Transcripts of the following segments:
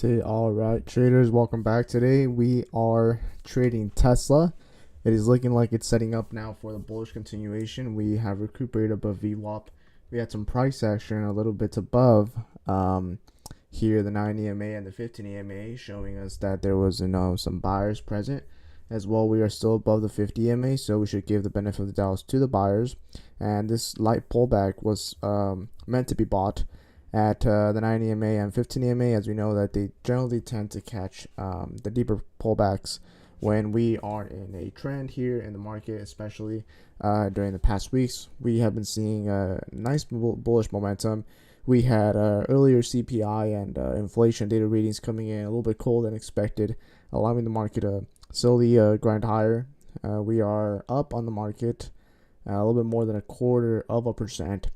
Say all right, traders, welcome back. Today we are trading Tesla. It is looking like it's setting up now for the bullish continuation. We have recuperated above VWAP. We had some price action a little bit above here, the 9 EMA and the 15 EMA, showing us that there was some buyers present. As well, we are still above the 50 EMA, so we should give the benefit of the doubt to the buyers. And this light pullback was meant to be bought at the 9 EMA and 15 EMA, as we know that they generally tend to catch the deeper pullbacks when we are in a trend here in the market, especially during the past weeks. We have been seeing nice bullish momentum. We had earlier CPI and inflation data readings coming in a little bit cold than expected, allowing the market to slowly grind higher. We are up on the market a little bit more than 0.25%.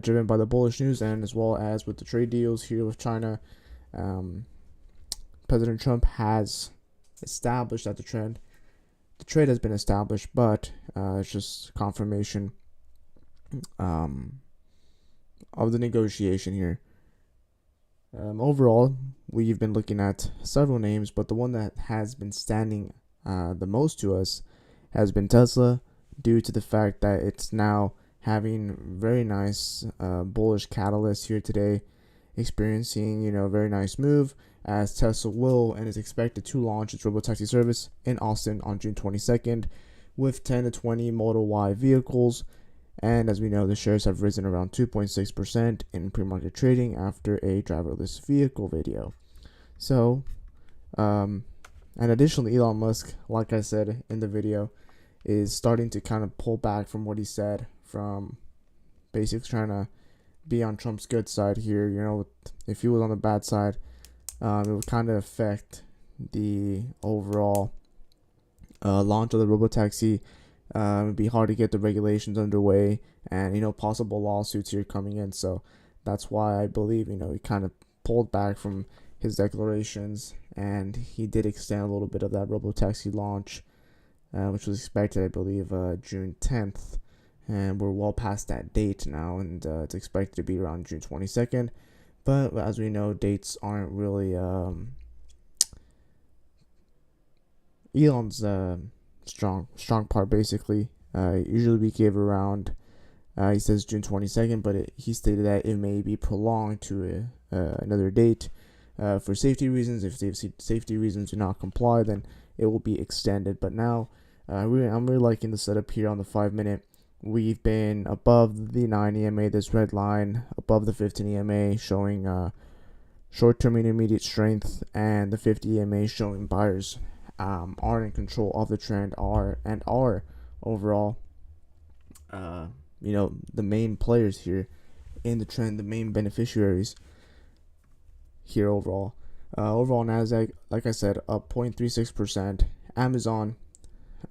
Driven by the bullish news, and as well as with the trade deals here with China. President Trump has established that the trade has been established, but it's just confirmation of the negotiation here. Overall, we've been looking at several names, but the one that has been standing the most to us has been Tesla, due to the fact that it's now having very nice bullish catalyst here today, experiencing very nice move, as Tesla will and is expected to launch its robotaxi service in Austin on June 22nd with 10 to 20 Model Y vehicles. And as we know, the shares have risen around 2.6% in pre-market trading after a driverless vehicle video. So, and additionally, Elon Musk, like I said in the video, is starting to kind of pull back from what he said, from basically trying to be on Trump's good side here. If he was on the bad side, it would kind of affect the overall launch of the robotaxi. It'd be hard to get the regulations underway, and possible lawsuits here coming in. So that's why I believe he kind of pulled back from his declarations, and he did extend a little bit of that robotaxi launch, which was expected, I believe, June 10th. And we're well past that date now, and it's expected to be around June 22nd. But as we know, dates aren't really Elon's strong part, basically. Usually we give around, he says June 22nd, but he stated that it may be prolonged to another date for safety reasons. If safety reasons do not comply, then it will be extended. But now, I'm really liking the setup here on the 5-minute. We've been above the 9 EMA, this red line, above the 15 EMA, showing short-term intermediate strength, and the 50 EMA showing buyers are in control of the trend, are overall, the main players here in the trend, the main beneficiaries here overall. Overall, Nasdaq, like I said, up 0.36%. Amazon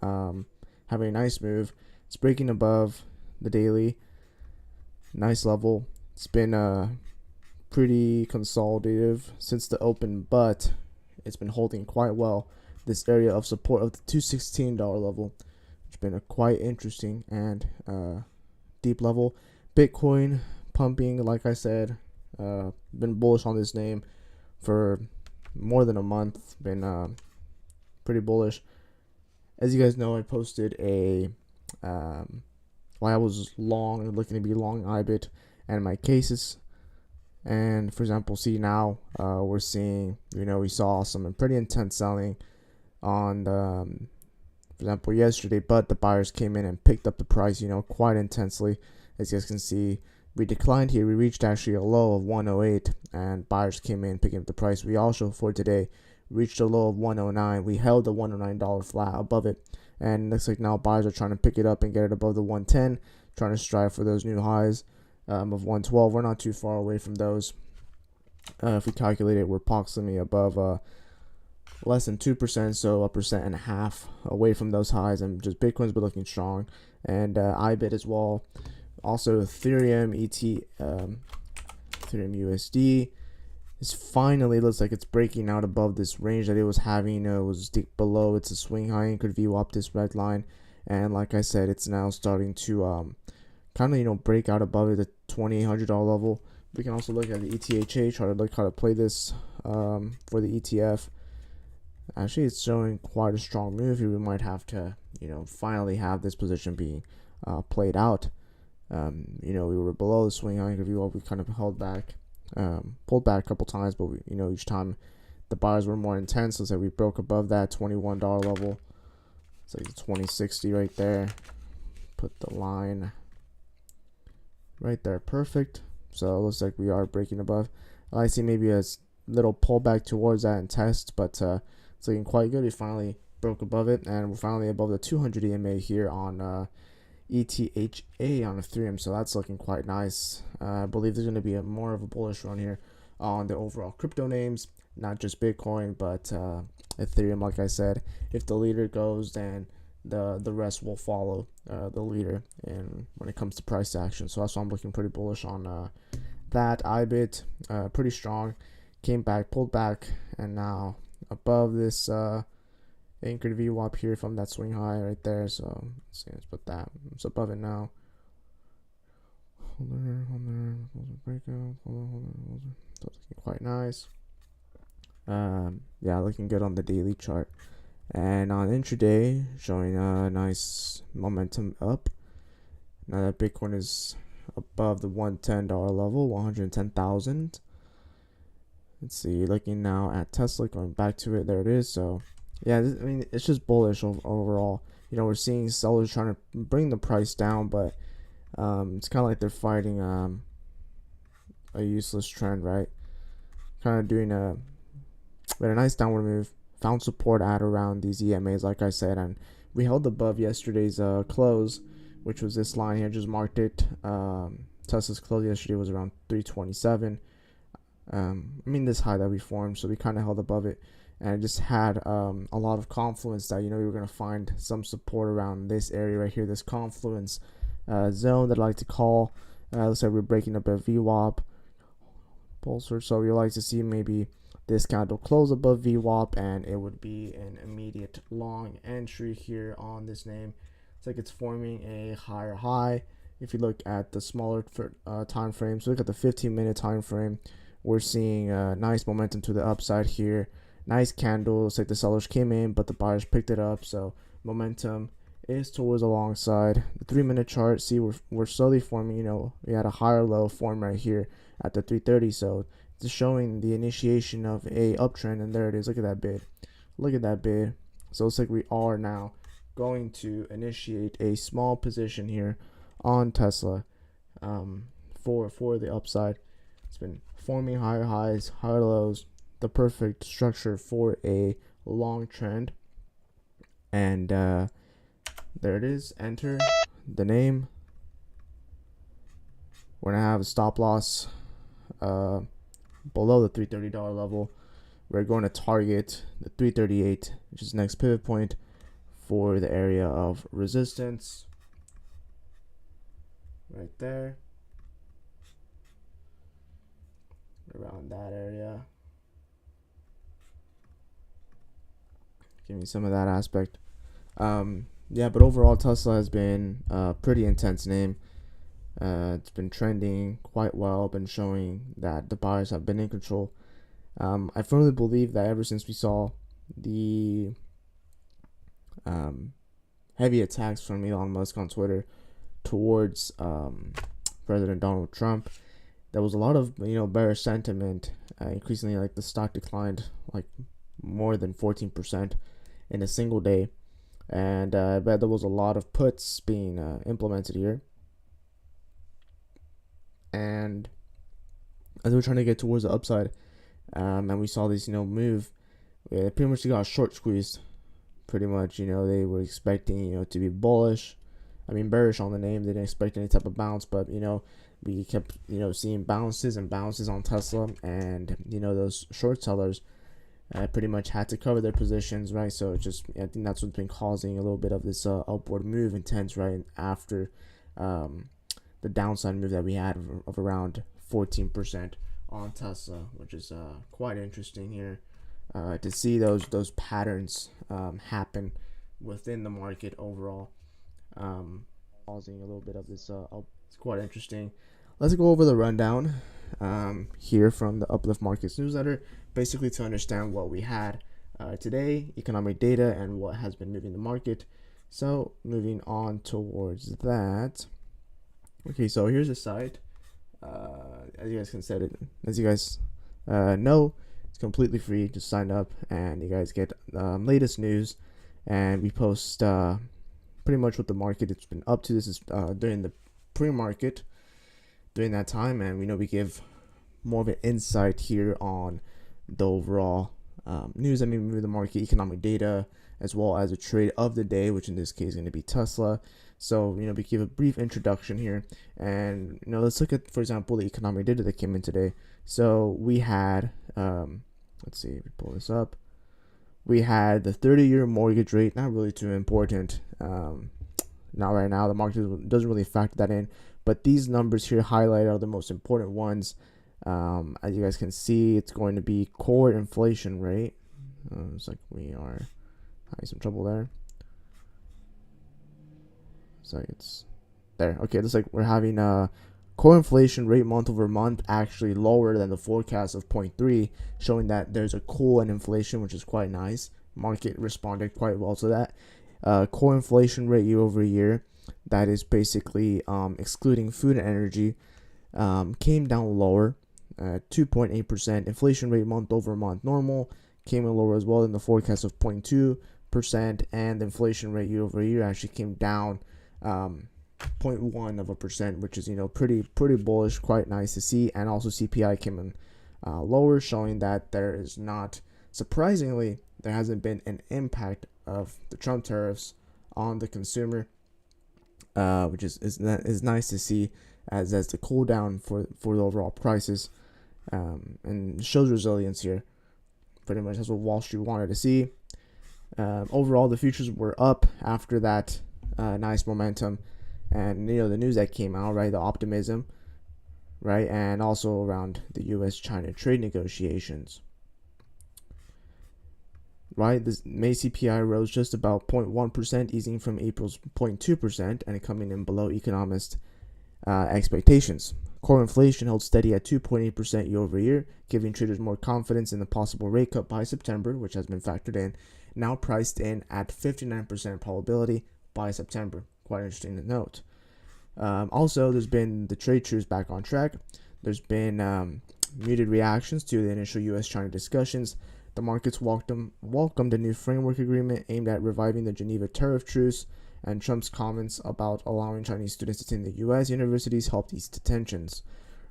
having a nice move. It's breaking above the daily. Nice level. It's been pretty consolidative since the open, but it's been holding quite well this area of support of the $216 level. It's been a quite interesting and deep level. Bitcoin pumping, like I said, been bullish on this name for more than a month. Been pretty bullish. As you guys know, I posted a why I was long, looking to be long IBIT and my cases. And for example, see now we're seeing, we saw some pretty intense selling on for example yesterday, but the buyers came in and picked up the price quite intensely. As you guys can see, we declined here. We reached actually a low of 108, and buyers came in picking up the price. We also, for today, reached a low of 109. We held the $109 flat above it, and looks like now buyers are trying to pick it up and get it above the 110, trying to strive for those new highs of 112. We're not too far away from those. If we calculate it, we're approximately above less than 2%, so 1.5% away from those highs, and just Bitcoin's been looking strong, and IBIT as well. Also, Ethereum Ethereum USD is finally, looks like it's breaking out above this range that it was having. It was deep below. It's a swing high, Anchored VWAP, this red line, and like I said, it's now starting to kind of break out above it, the $2,800 level. We can also look at the ETHA chart, look how to play this for the ETF. Actually, it's showing quite a strong move here. We might have to, finally have this position being played out. We were below the swing Anchored VWAP. We kind of held back, pulled back a couple times, but each time the buyers were more intense. Let's say we broke above that $21 level. It's like 2060 right there. Put the line right there, perfect. So it looks like we are breaking above. I see maybe a little pullback towards that and test, but it's looking quite good. We finally broke above it, and we're finally above the 200 EMA here on ETHA on Ethereum, so that's looking quite nice. I believe there's going to be more of a bullish run here on the overall crypto names, not just Bitcoin, but Ethereum. Like I said, if the leader goes, then the rest will follow the leader, and when it comes to price action. So that's why I'm looking pretty bullish on that. IBIT pretty strong, came back, pulled back, and now above this Anchored VWAP here from that swing high right there. So let's put that. It's above it now. Hold there. Breakout. Hold on. So it's looking quite nice. Yeah, looking good on the daily chart. And on intraday, showing a nice momentum up. Now that Bitcoin is above the $110 level, 110,000. Let's see, looking now at Tesla, going back to it. There it is. So yeah, it's just bullish overall. We're seeing sellers trying to bring the price down, but it's kind of like they're fighting a useless trend, right? Kind of doing a nice downward move. Found support at around these EMAs, like I said, and we held above yesterday's close, which was this line here. Just marked it. Tesla's close yesterday was around 327. This high that we formed, so we kind of held above it, and just had a lot of confluence that we were going to find some support around this area right here, this confluence zone that I like to call. Looks like we're breaking up a VWAP pulsar, so we like to see maybe this candle close above VWAP, and it would be an immediate long entry here on this name. It's like it's forming a higher high. If you look at the smaller time frame, so look at the 15-minute time frame, we're seeing nice momentum to the upside here. Nice candle. Looks like the sellers came in, but the buyers picked it up. So momentum is towards the long side. The 3-minute chart, see, we're slowly forming. We had a higher low form right here at the 330. So it's showing the initiation of a uptrend, and there it is. Look at that bid. Look at that bid. So it's like we are now going to initiate a small position here on Tesla for the upside. It's been forming higher highs, higher lows, the perfect structure for a long trend. And there it is. Enter the name. We're gonna have a stop loss below the $330 level. We're going to target the 338, which is the next pivot point for the area of resistance right there, around that area. Give me some of that aspect. Yeah, but overall Tesla has been a pretty intense name. It's been trending quite well, been showing that the buyers have been in control. I firmly believe that ever since we saw the heavy attacks from Elon Musk on Twitter towards President Donald Trump, there was a lot of bearish sentiment. Increasingly, like the stock declined like more than 14% in a single day, and I bet there was a lot of puts being implemented here. And as we're trying to get towards the upside, and we saw this move, pretty much got short squeezed. Pretty much, they were expecting to be bearish on the name. They didn't expect any type of bounce, but we kept seeing bounces on Tesla, and those short sellers pretty much had to cover their positions, right? So I think that's what's been causing a little bit of this upward move intense right after the downside move that we had of around 14% on Tesla, which is quite interesting here to see those patterns happen within the market overall, causing a little bit of this it's quite interesting. Let's go over the rundown. here from the Uplift Markets newsletter, basically to understand what we had today, economic data, and what has been moving the market. So moving on towards that. Okay, so here's the site. As you guys can set it, as you guys know, it's completely free. Just sign up, and you guys get latest news, and we post pretty much what the market has been up to. This is during the pre-market during that time, and we know we give more of an insight here on the overall news. I mean, the market, economic data, as well as a trade of the day, which in this case is going to be Tesla. So, we give a brief introduction here, and let's look at, for example, the economic data that came in today. So we had, let's see, if we pull this up, we had the 30-year mortgage rate. Not really too important. Not right now. The market doesn't really factor that in, but these numbers here highlight are the most important ones. As you guys can see, it's going to be core inflation rate. It's like we are having some trouble there. So it's there. Okay, looks like we're having a core inflation rate month over month actually lower than the forecast of 0.3, showing that there's a cool in inflation, which is quite nice. Market responded quite well to that. Core inflation rate year over year, that is basically excluding food and energy, came down lower, 2.8%. Inflation rate month over month normal came in lower as well than the forecast of 0.2%, and the inflation rate year over year actually came down 0.1%, which is pretty bullish, quite nice to see. And also CPI came in lower, showing that there is not, surprisingly, there hasn't been an impact of the Trump tariffs on the consumer, which is nice to see as the cool down for the overall prices, and shows resilience here. Pretty much that's what Wall Street wanted to see. Overall, the futures were up after that nice momentum, and the news that came out, right, the optimism, right, and also around the U.S.-China trade negotiations. Right, this May CPI rose just about 0.1%, easing from April's 0.2%, and coming in below economists' expectations. Core inflation held steady at 2.8% year over year, giving traders more confidence in the possible rate cut by September, which has been factored in, now priced in at 59% probability by September. Quite interesting to note. Also, there's been the trade truce back on track. There's been muted reactions to the initial U.S.-China discussions. The markets welcomed a new framework agreement aimed at reviving the Geneva tariff truce, and Trump's comments about allowing Chinese students to attend the U.S. universities helped ease tensions.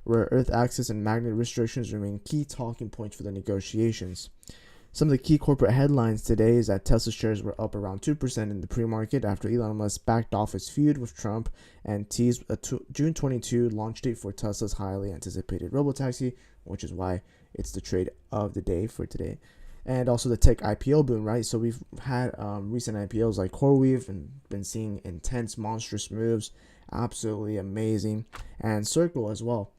Rare earth access and magnet restrictions remain key talking points for the negotiations. Some of the key corporate headlines today is that Tesla shares were up around 2% in the pre-market after Elon Musk backed off his feud with Trump and teased a June 22 launch date for Tesla's highly anticipated robotaxi, which is why it's the trade of the day for today. And also the tech IPO boom, right? So we've had recent IPOs like CoreWeave and been seeing intense, monstrous moves, absolutely amazing, and Circle as well.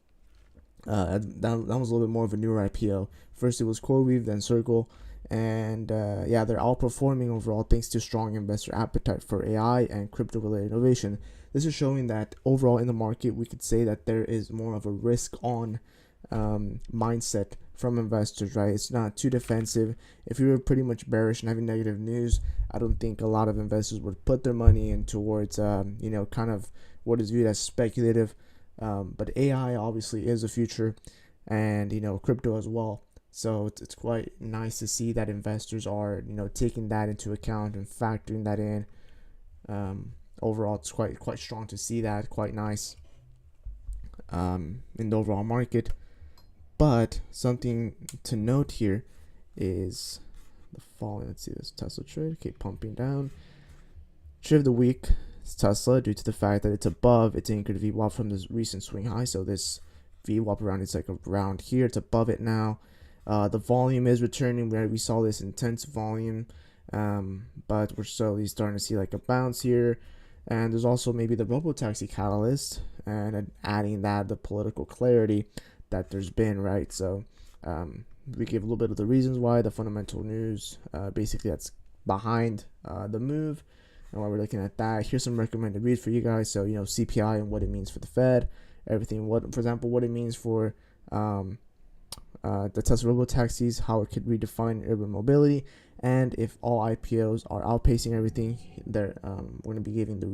That was a little bit more of a newer IPO. First it was CoreWeave, then Circle, and they're outperforming overall thanks to strong investor appetite for AI and crypto-related innovation. This is showing that overall in the market, we could say that there is more of a risk-on mindset from investors, right? It's not too defensive. If you were pretty much bearish and having negative news, I don't think a lot of investors would put their money in towards, kind of what is viewed as speculative. But AI obviously is the future, and crypto as well. So it's quite nice to see that investors are taking that into account and factoring that in. Overall, it's quite strong to see that. Quite nice in the overall market. But something to note here is the following. Let's see this Tesla trade. Okay, pumping down. Trade of the week is Tesla due to the fact that it's above its anchored VWAP from this recent swing high. So this VWAP around, it's like around here. It's above it now. The volume is returning. We saw this intense volume, but we're slowly starting to see like a bounce here. And there's also maybe the robotaxi catalyst, and adding that the political clarity that there's been, right? So we give a little bit of the reasons why, the fundamental news, basically that's behind the move, and why we're looking at that. Here's some recommended reads for you guys. So CPI and what it means for the Fed, everything. For example, what it means for the Tesla robotaxis, how it could redefine urban mobility, and if all IPOs are outpacing everything, they're we're gonna be giving the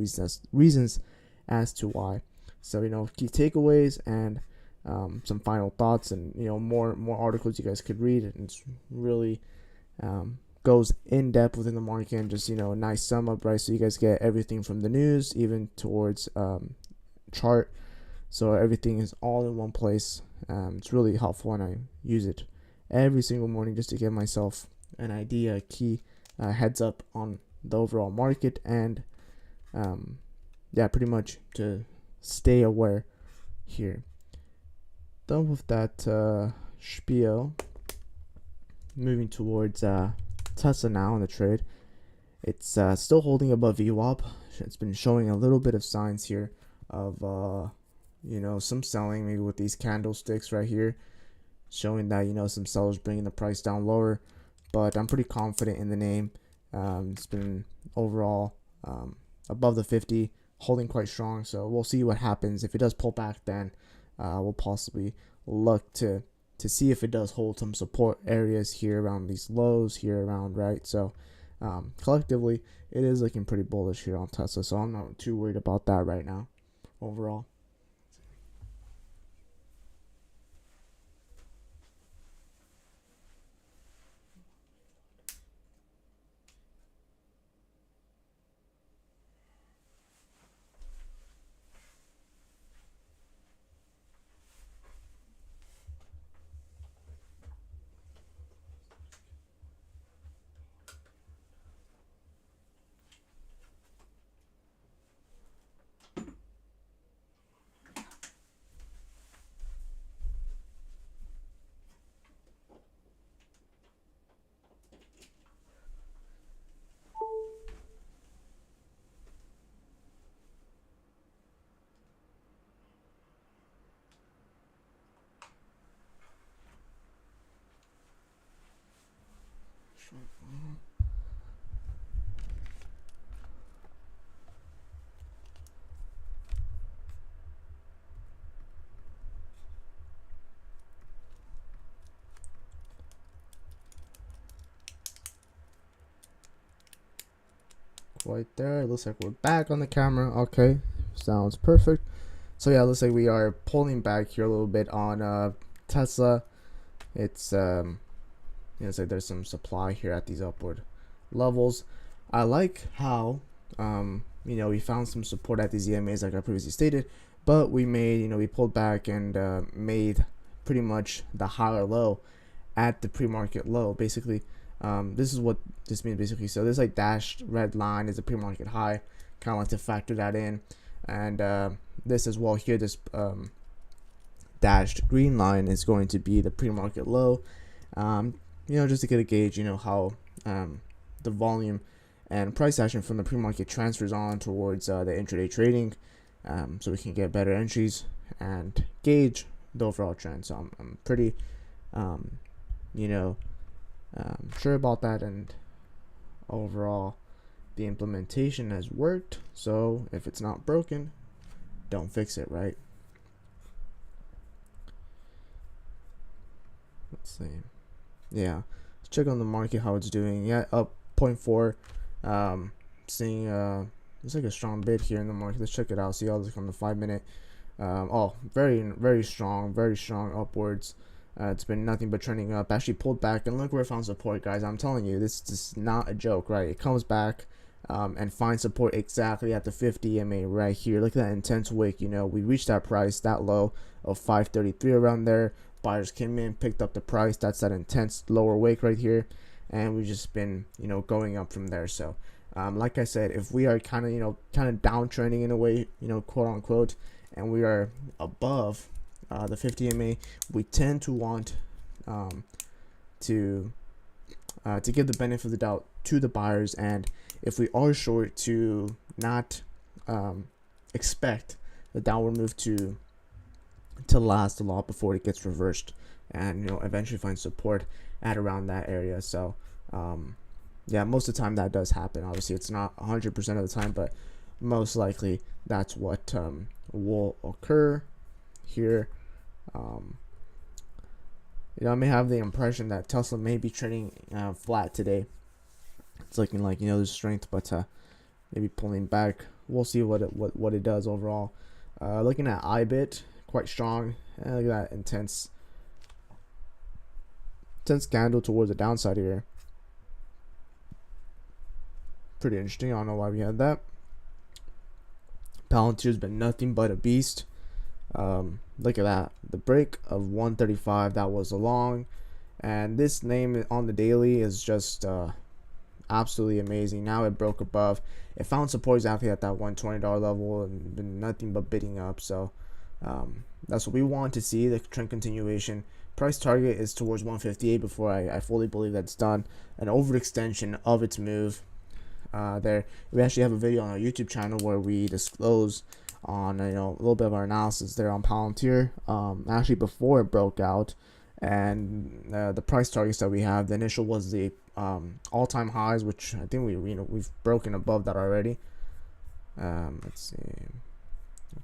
reasons as to why. So key takeaways and some final thoughts, and more articles you guys could read, and it's really goes in depth within the market, and just a nice sum up, right? So you guys get everything from the news even towards chart, so everything is all in one place. It's really helpful, and I use it every single morning just to give myself an idea, a key heads up on the overall market, and pretty much to stay aware here. Done with that spiel. Moving towards Tesla now in the trade. It's still holding above VWAP. It's been showing a little bit of signs here of some selling, maybe with these candlesticks right here, showing that some sellers bringing the price down lower. But I'm pretty confident in the name. It's been overall above the 50, holding quite strong. So we'll see what happens. If it does pull back, then we'll possibly look to see if it does hold some support areas here around these lows here around, right? So collectively, it is looking pretty bullish here on Tesla. So I'm not too worried about that right now overall. Right there, it looks like we're back on the camera. Okay, sounds perfect. So yeah, it looks like we are pulling back here a little bit on Tesla. It's it's like there's some supply here at these upward levels. I like how we found some support at these EMAs, like I previously stated, but we made we pulled back and made pretty much the higher low at the pre-market low. Basically, this is what this means basically. So this like dashed red line is a pre-market high, kind of like to factor that in, and this as well here, this dashed green line is going to be the pre-market low. Just to get a gauge, how the volume and price action from the pre-market transfers on towards the intraday trading, so we can get better entries and gauge the overall trend. So I'm pretty sure about that, and overall the implementation has worked. So if it's not broken, don't fix it, right? Let's see. Yeah, let's check on the market how it's doing. Yeah, up 0.4. Seeing it's like a strong bid here in the market. Let's check it out. See how this on the 5-minute. Very strong upwards. It's been nothing but trending up. Actually pulled back, and look where it found support, guys. I'm telling you, this is not a joke, right? It comes back and finds support exactly at the 50 EMA right here. Look at that intense wick. We reached that price, that low of 533 around there. Buyers came in, picked up the price. That's that intense lower wick right here, and we've just been going up from there. So like I said, if we are kind of downtrending in a way, quote unquote, and we are above the 50 MA, we tend to want to give the benefit of the doubt to the buyers, and if we are short, to not expect the downward move to last a lot before it gets reversed, and eventually find support at around that area. So yeah, most of the time that does happen. Obviously it's not 100% of the time, but most likely that's what will occur here. I may have the impression that Tesla may be trading flat today. It's looking like there's strength, but maybe pulling back. We'll see what it does overall. Looking at IBIT, quite strong. Look at that intense candle towards the downside here. Pretty interesting. I don't know why we had that. Palantir's been nothing but a beast. Look at that. The break of 135, that was a long. And this name on the daily is just absolutely amazing. Now it broke above. It found support exactly at that $120 level and been nothing but bidding up. So that's what we want to see, the trend continuation. Price target is towards 158 before I fully believe that's done. An overextension of its move. There, we actually have a video on our YouTube channel where we disclose on a little bit of our analysis there on Palantir. Actually, before it broke out, and the price targets that we have, the initial was the all-time highs, which I think we've broken above that already. Let's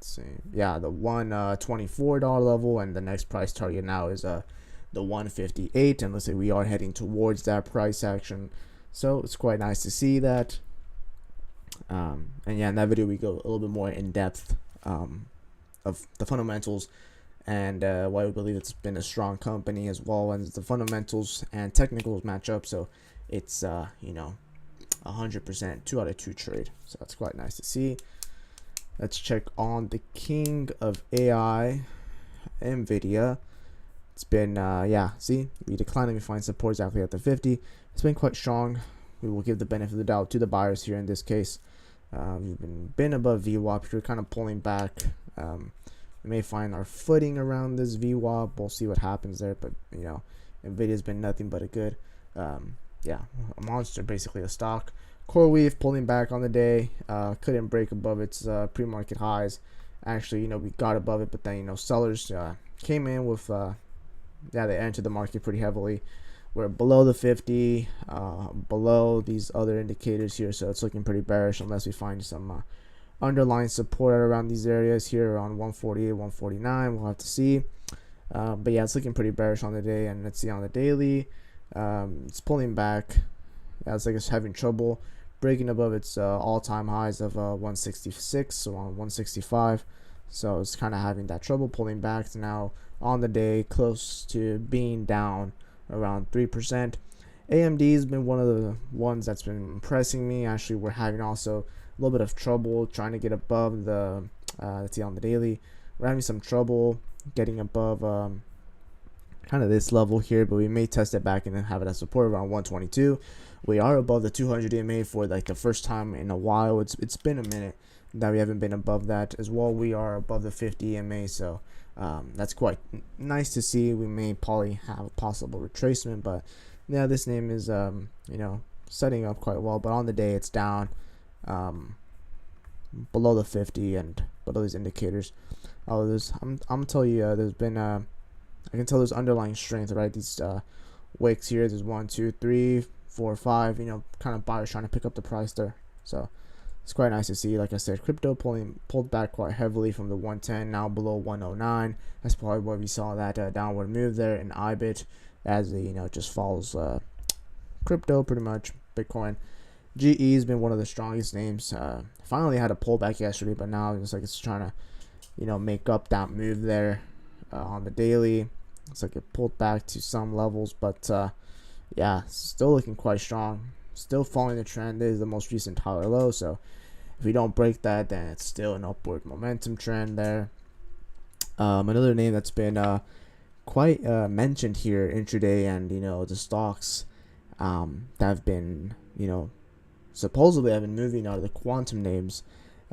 see. Yeah, the $124 level, and the next price target now is the 158, and let's say we are heading towards that price action. So it's quite nice to see that. And yeah, in that video we go a little bit more in depth of the fundamentals and why we believe it's been a strong company, as well as the fundamentals and technicals match up. So it's 100% 2 out of 2 trade. So that's quite nice to see. Let's check on the king of AI, NVIDIA. It's been see, we declined and we find support exactly at the 50. It's been quite strong. We will give the benefit of the doubt to the buyers here in this case. We've been above VWAP. We're kind of pulling back. We may find our footing around this VWAP. We'll see what happens there. But NVIDIA's been nothing but a good, a monster, basically a stock. CoreWeave pulling back on the day. Couldn't break above its pre-market highs. Actually, we got above it, but then sellers came in with they entered the market pretty heavily. We're below the 50, below these other indicators here, so it's looking pretty bearish unless we find some underlying support around these areas here around 148, 149. We'll have to see. But yeah, it's looking pretty bearish on the day, and let's see on the daily. It's pulling back. Yeah, it's like it's having trouble breaking above its all-time highs of 166 or 165. So it's kind of having that trouble pulling back. So now on the day, close to being down around 3%. AMD has been one of the ones that's been impressing me. Actually, we're having also a little bit of trouble trying to get above the let's see on the daily. We're having some trouble getting above kind of this level here, but we may test it back and then have it as support around 122. We are above the 200 EMA for like the first time in a while. It's been a minute that we haven't been above that as well. We are above the 50 EMA, so that's quite nice to see. We may probably have a possible retracement, but yeah, this name is setting up quite well. But on the day, it's down below the 50 and below these indicators. I'm telling you, there's been I can tell there's underlying strength, right? These wicks here, there's 1, 2, 3, 4, 5. Kind of buyers trying to pick up the price there. So it's quite nice to see. Like I said, crypto pulled back quite heavily from the 110, now below 109. That's probably why we saw that downward move there in IBIT, as it just follows crypto pretty much. Bitcoin, GE has been one of the strongest names. Finally had a pullback yesterday, but now it's trying to make up that move there on the daily. It's like it pulled back to some levels, but yeah, still looking quite strong. Still following the trend. This is the most recent high or low, so if we don't break that, then it's still an upward momentum trend there. Another name that's been quite mentioned here intraday, and the stocks that have been supposedly have been moving out of the quantum names.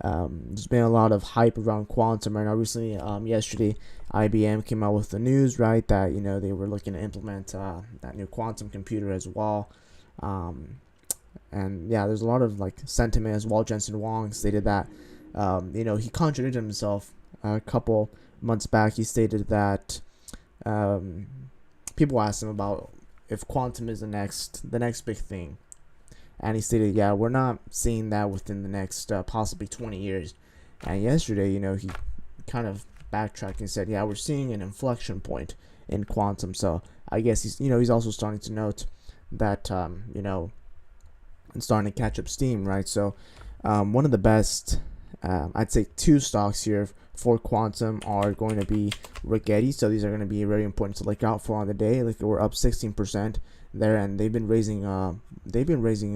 There's been a lot of hype around quantum right now. Recently, yesterday, IBM came out with the news, right, that they were looking to implement that new quantum computer as well. And yeah, there's a lot of sentiment as well. Jensen Huang stated that he contradicted himself a couple months back. He stated that people asked him about if quantum is the next big thing. And he stated, yeah, we're not seeing that within the next possibly 20 years. And yesterday, he kind of backtracked and said, yeah, we're seeing an inflection point in quantum. So I guess he's also starting to note that and starting to catch up steam, right? So one of the best, I'd say, two stocks here for quantum are going to be Rigetti. So these are going to be very important to look out for on the day. Like, we're up 16% there, and they've been raising a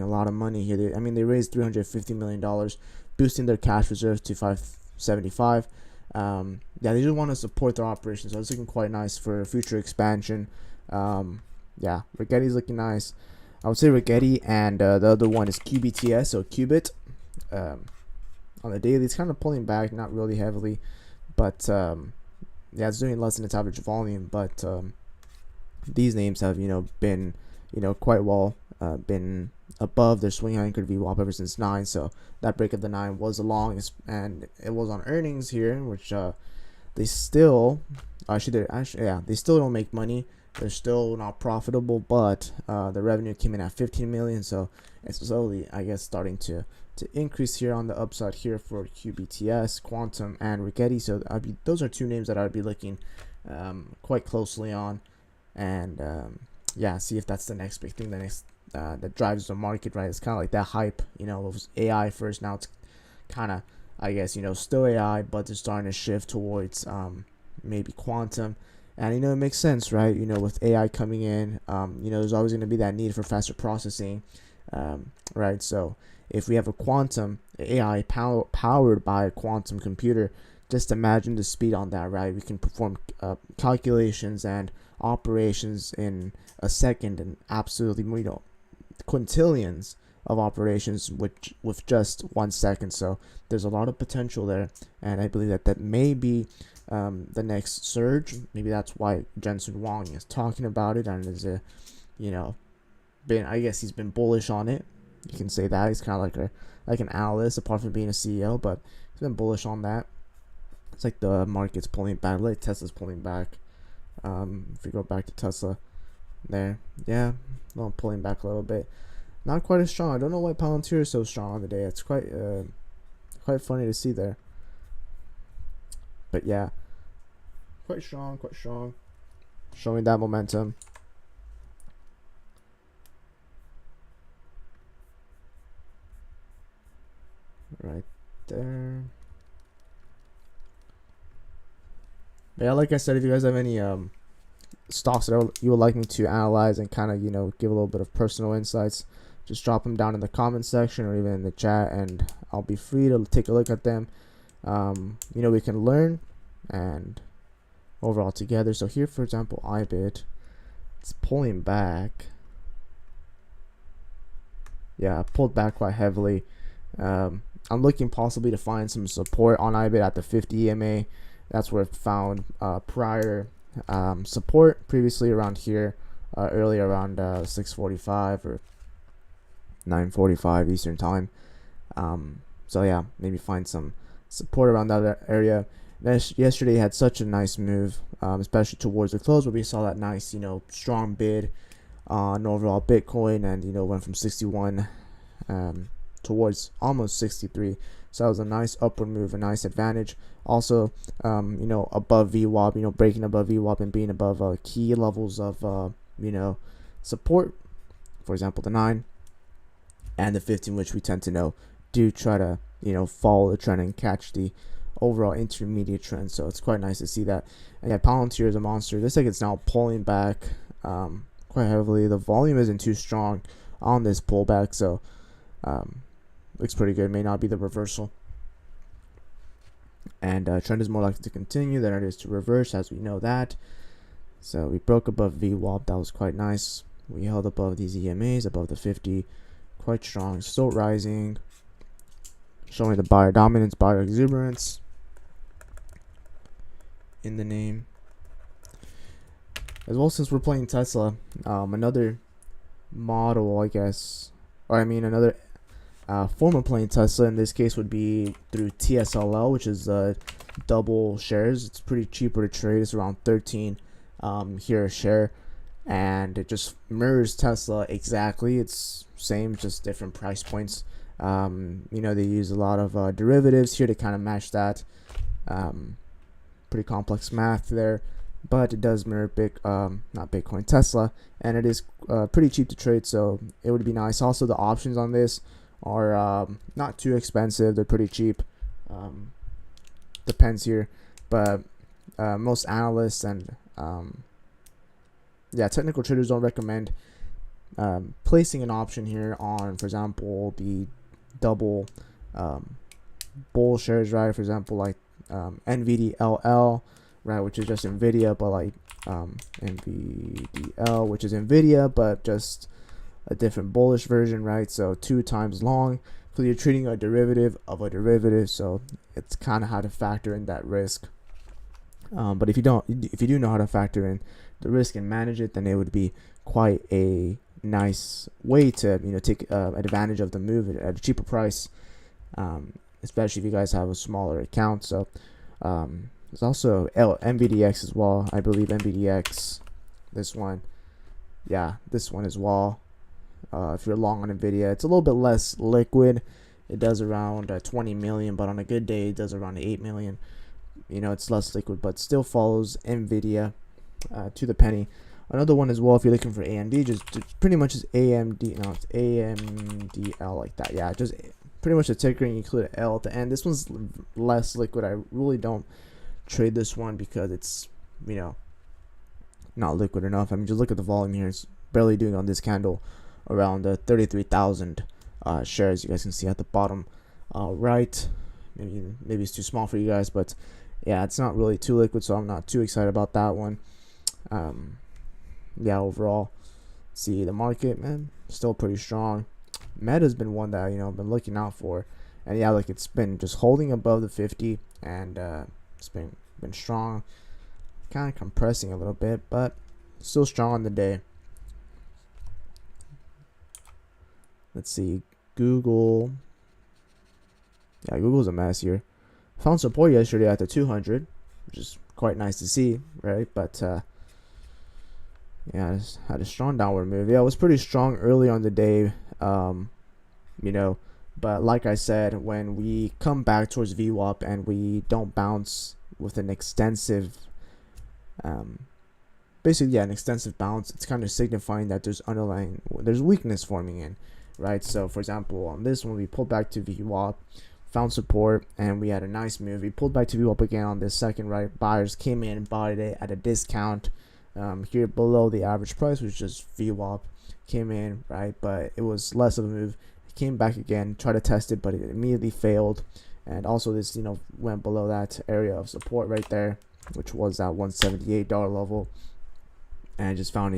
lot of money here. They raised $350 million, boosting their cash reserves to 575. They just want to support their operations, so it's looking quite nice for future expansion. Rigetti's looking nice. I would say Rigetti, and the other one is QBTS, so Qubit. On the daily, it's kind of pulling back, not really heavily, but it's doing less than its average volume. But these names have been quite well, been above their swing anchored VWAP ever since 9. So that break of the 9 was the longest, and it was on earnings here, which they still they still don't make money. They're still not profitable, but the revenue came in at 15 million. So it's slowly, I guess, starting to increase here on the upside here for QBTS, Quantum, and Rigetti. So those are two names that I'd be looking quite closely on, and see if that's the next big thing, that drives the market, right? It's kind of like that hype, it was AI first. Now it's kind of, I guess, still AI, but they're starting to shift towards maybe quantum. And it makes sense, right? With AI coming in, there's always going to be that need for faster processing, right? So if we have a quantum AI powered by a quantum computer, just imagine the speed on that, right? We can perform calculations and operations in a second, and absolutely, quintillions of operations with just 1 second. So there's a lot of potential there, and I believe that may be the next surge. Maybe that's why Jensen Huang is talking about it, and is he's been bullish on it. You can say that he's kind of like an analyst, apart from being a CEO, but he's been bullish on that. It's like the market's pulling back, like Tesla's pulling back. If we go back to Tesla, pulling back a little bit, not quite as strong. I don't know why Palantir is so strong on the day. It's quite funny to see there. But quite strong, showing that momentum. Right there. But like I said, if you guys have any stocks that you would like me to analyze and kind of give a little bit of personal insights, just drop them down in the comment section or even in the chat, and I'll be free to take a look at them. We can learn and overall together. So here, for example, IBIT, it's pulling back. Pulled back quite heavily. I'm looking possibly to find some support on IBIT at the 50 EMA. That's where I found prior support previously around here, early around 6:45 or 9:45 Eastern time. Maybe find some support around that area. Yesterday had such a nice move, especially towards the close, where we saw that nice, strong bid on overall Bitcoin, and went from 61 towards almost 63. So that was a nice upward move, a nice advantage. Also, above VWAP, breaking above VWAP and being above key levels of support. For example, the 9 and the 15, which we tend to do try to follow the trend and catch the overall intermediate trend. So it's quite nice to see that. And Palantir is a monster. This it's now pulling back quite heavily. The volume isn't too strong on this pullback, so looks pretty good. May not be the reversal, and trend is more likely to continue than it is to reverse, as we know that. So we broke above VWAP. That was quite nice. We held above these EMAs, above the 50, quite strong. Still rising, showing the buyer dominance, buyer exuberance in the name. As well, since we're playing Tesla, another model, I guess, another form of playing Tesla in this case would be through TSLA, which is double shares. It's pretty cheaper to trade. It's around 13 here a share, and it just mirrors Tesla exactly. It's same, just different price points. They use a lot of derivatives here to kind of match that. Pretty complex math there. but it does mirror not Bitcoin, Tesla, and it is pretty cheap to trade, so it would be nice. Also, the options on this are not too expensive; they're pretty cheap. Depends here, but most analysts and technical traders don't recommend placing an option here on, for example, the double bull shares, right? For example, like NVDLL, right, which is just Nvidia, but like NVDL, which is Nvidia, but just a different bullish version, right? So 2 times long. So you're treating a derivative of a derivative, so it's kind of how to factor in that risk. But if you do know how to factor in the risk and manage it, then it would be quite a nice way to take advantage of the move at a cheaper price, especially if you guys have a smaller account. So there's also MVDX as well. I believe MVDX, this one as well. If you're long on Nvidia, it's a little bit less liquid. It does around 20 million, but on a good day it does around 8 million. It's less liquid, but still follows Nvidia to the penny. Another one as well, if you're looking for AMD, just pretty much is AMD. No, it's AMDL, like that. Yeah, just pretty much a ticker, and you include an L at the end. This one's less liquid. I really don't trade this one because it's not liquid enough. I mean, just look at the volume here. It's barely doing on this candle around 33,000 shares. You guys can see at the bottom right. Maybe it's too small for you guys, but yeah, it's not really too liquid, so I'm not too excited about that one. Overall, see the market, man, still pretty strong. Meta's been one that I've been looking out for, and like it's been just holding above the 50, and it's been strong, kind of compressing a little bit, but still strong on the day. Let's see, Google. Yeah, Google's a mess here. Found support yesterday at the 200, which is quite nice to see, right? But just had a strong downward move. Yeah, it was pretty strong early on the day, but like I said, when we come back towards VWAP and we don't bounce with an extensive, an extensive bounce, it's kind of signifying that there's weakness forming in, right? So for example, on this one, we pulled back to VWAP, found support, and we had a nice move. We pulled back to VWAP again on this second, right? Buyers came in and bought it at a discount here below the average price, which is VWAP, came in, right? But it was less of a move. It came back again, tried to test it, but it immediately failed. And also this, went below that area of support right there, which was that $178 level. And I just found,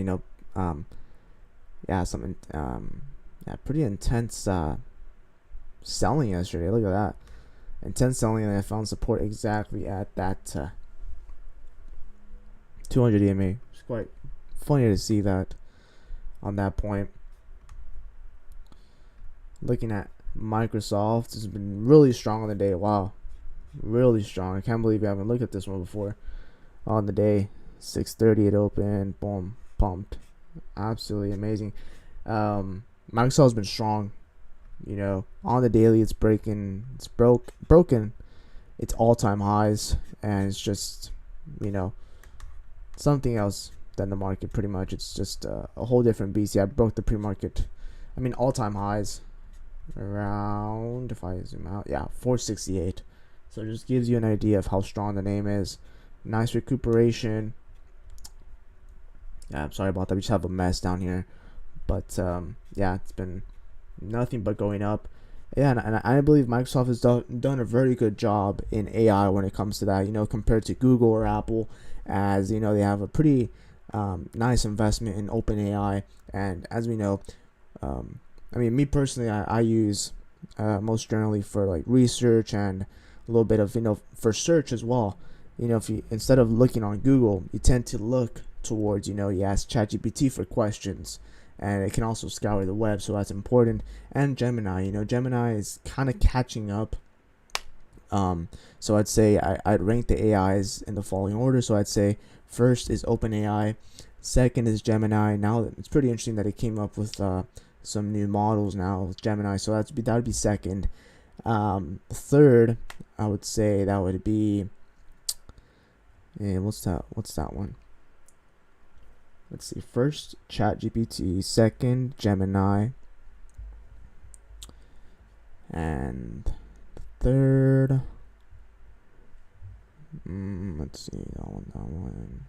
pretty intense selling yesterday. Look at that, intense selling, and I found support exactly at that 200 EMA. It's quite funny to see that on that point. Looking at Microsoft, has been really strong on the day. Wow, really strong. I can't believe I haven't looked at this one before. On the day, 6:30 it opened, boom, pumped, absolutely amazing. Microsoft's been strong. On the daily, it's broken its all-time highs, and it's just something else than the market. Pretty much, it's just a whole different beast. Yeah, I broke the pre-market, all-time highs around, if I zoom out, 468. So it just gives you an idea of how strong the name is. Nice recuperation. I'm sorry about that. We just have a mess down here, but it's been nothing but going up. And I believe Microsoft has done a very good job in AI when it comes to that, compared to Google or Apple, as they have a pretty nice investment in OpenAI. And as we know, me personally, I use most generally for like research and a little bit of for search as well. If you, instead of looking on Google, you tend to look towards, you ask ChatGPT for questions, and it can also scour the web, so that's important. And Gemini, Gemini is kind of catching up. So I'd say I'd rank the AIs in the following order. So I'd say first is OpenAI, second is Gemini. Now it's pretty interesting that it came up with some new models now with Gemini, so that would be second. Third, I would say that would be And what's that one? Let's see. First, ChatGPT. Second, Gemini. And third, let's see, that one.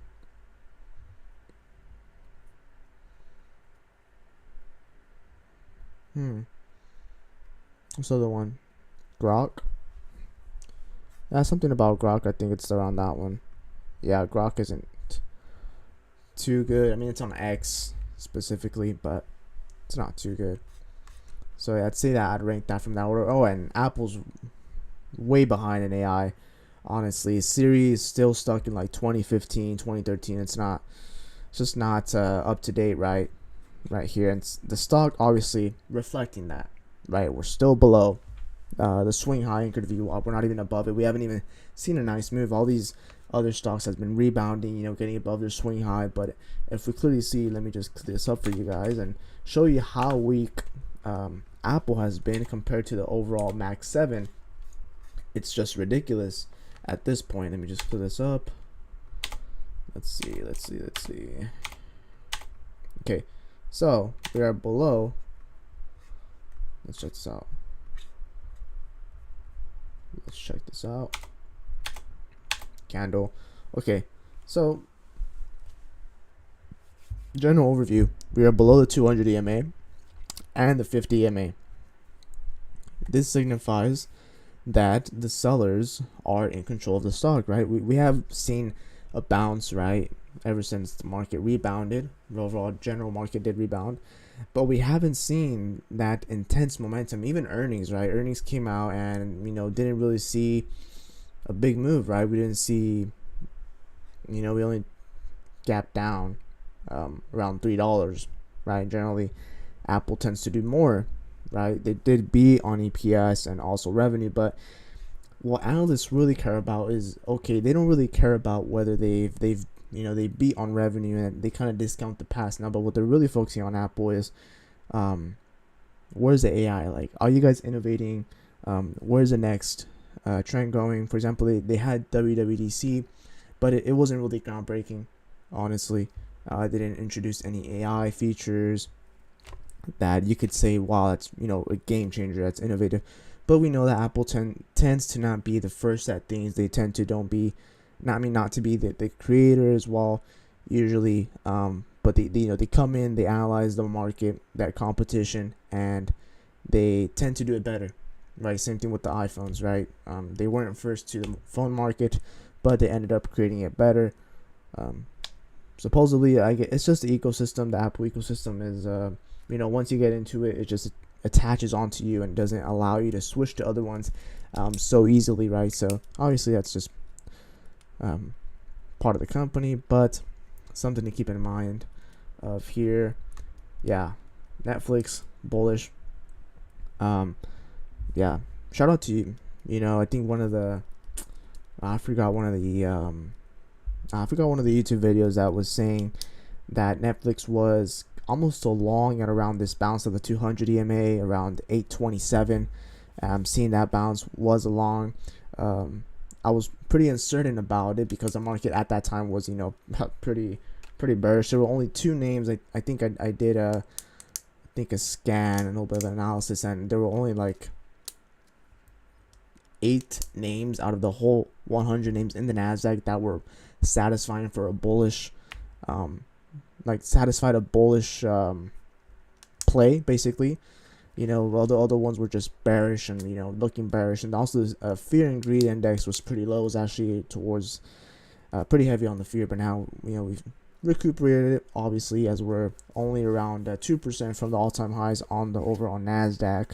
What's the other one? Grok. Yeah, something about Grok. I think it's around that one. Yeah, Grok isn't too good. I mean, it's on X specifically, but it's not too good. So yeah, I'd say that I'd rank that from that order. Oh, and Apple's way behind in AI. Honestly, Siri is still stuck in like 2015, 2013. It's just not up to date, right here. And the stock obviously reflecting that, right? We're still below the swing high Anchored VWAP. We're not even above it. We haven't even seen a nice move. All these other stocks has been rebounding, getting above their swing high. But if we clearly see, let me just clear this up for you guys and show you how weak Apple has been compared to the overall Max 7. It's just ridiculous at this point. Let me just clear this up. Let's see. Okay, so we are below. Let's check this out. Candle. Okay, so general overview. We are below the 200 EMA and the 50 EMA. This signifies that the sellers are in control of the stock, right? We have seen a bounce, right, ever since the market rebounded. The overall general market did rebound, but we haven't seen that intense momentum. Even earnings, right? Earnings came out and didn't really see a big move, right? We didn't see, we only gapped down around $3, right? Generally, Apple tends to do more, right? They did beat on EPS and also revenue, but what analysts really care about is, okay, they don't really care about whether they beat on revenue and they kind of discount the past now, but what they're really focusing on Apple is where's the AI? Like, are you guys innovating? Where's the next trend going? For example, they had WWDC, but it wasn't really groundbreaking, honestly. They didn't introduce any AI features that you could say, wow, that's a game changer, that's innovative. But we know that Apple tends to not be the first at things. They tend to not to be the creator as well, usually. But they come in, they analyze the market, that competition, and they tend to do it better, right? Same thing with the iPhones, right? They weren't first to the phone market, but they ended up creating it better. Supposedly, it's just the ecosystem. The Apple ecosystem is, once you get into it, it just attaches onto you and doesn't allow you to switch to other ones so easily, right? So obviously that's just part of the company, but something to keep in mind of here. Yeah, Netflix bullish. Yeah, shout out to you. I think I forgot one of the YouTube videos that was saying that Netflix was almost so long at around this bounce of the 200 EMA around 827. Seeing that bounce was along. I was pretty uncertain about it because the market at that time was pretty bearish. There were only two names. I think I did a scan and a little bit of analysis, and there were only like 8 names out of the whole 100 names in the Nasdaq that were satisfying for a bullish satisfied a bullish play, basically. All the other ones were just bearish and looking bearish. And also fear and greed index was pretty low. It was actually towards pretty heavy on the fear, but now we've recuperated it, obviously, as we're only around 2% from the all-time highs on the overall Nasdaq,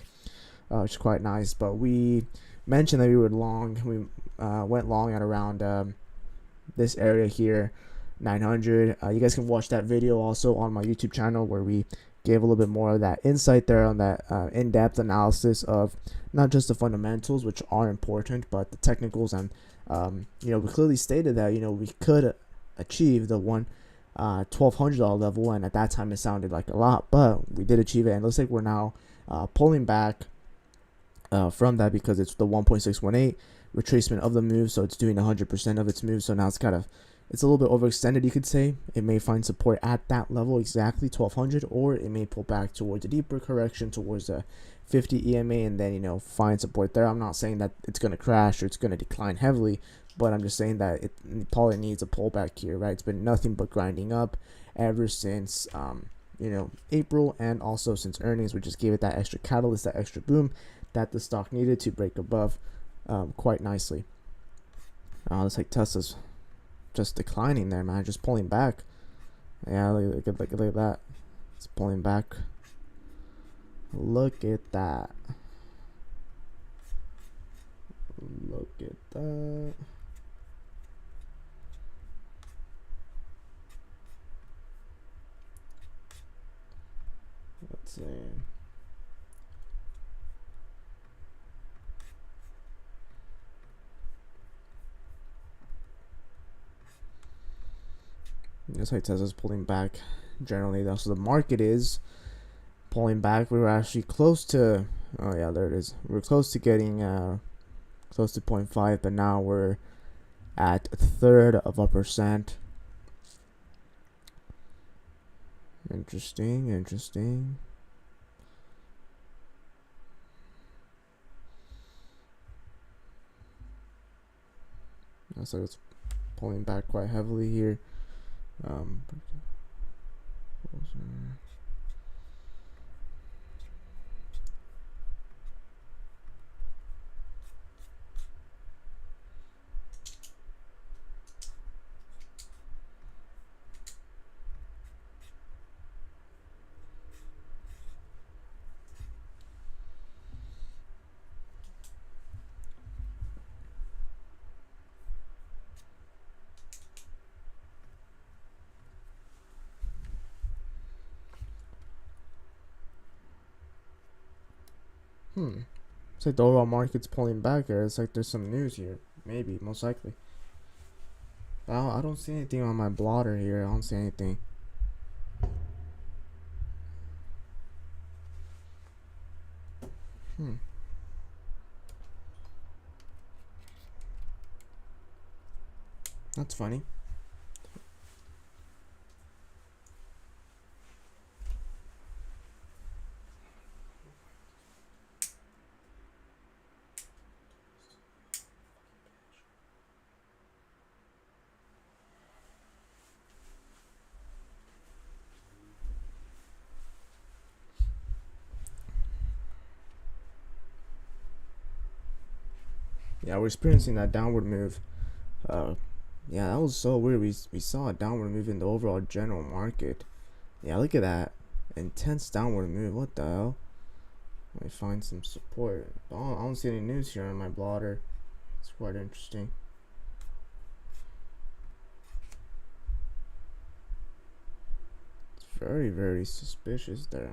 which is quite nice. But we mentioned that we were long. We went long at around this area here, 900. You guys can watch that video also on my YouTube channel, where we gave a little bit more of that insight there on that in-depth analysis of not just the fundamentals, which are important, but the technicals. And we clearly stated that we could achieve the $1,200 level, and at that time it sounded like a lot, but we did achieve it, and it looks like we're now pulling back from that, because it's the 1.618. retracement of the move, so it's doing 100% of its move. So now it's it's a little bit overextended, you could say. It may find support at that level, exactly 1200, or it may pull back towards a deeper correction towards a 50 EMA and then, you know, find support there. I'm not saying that it's going to crash or it's going to decline heavily, but I'm just saying that it probably needs a pullback here, right? It's been nothing but grinding up ever since, you know, April, and also since earnings, which just gave it that extra catalyst, that extra boom that the stock needed to break above quite nicely. Looks like Tesla's just declining there, man, just pulling back. Yeah, look at that. It's pulling back. Look at that. Look at that. Let's see. Looks like Tesla's pulling back generally. Also, the market is pulling back. We were actually close to, oh yeah, there it is. We're close to getting close to 0.5, but now we're at 1/3%. Interesting. Looks like it's pulling back quite heavily here. It's like the overall market's pulling back here. It's like there's some news here. Maybe, most likely. I don't see anything on my blotter here. I don't see anything. That's funny. Yeah, we're experiencing that downward move. Yeah, that was so weird. We saw a downward move in the overall general market. Yeah, look at that intense downward move. What the hell? Let me find some support. I don't see any news here on my blotter. It's quite interesting. It's very suspicious there.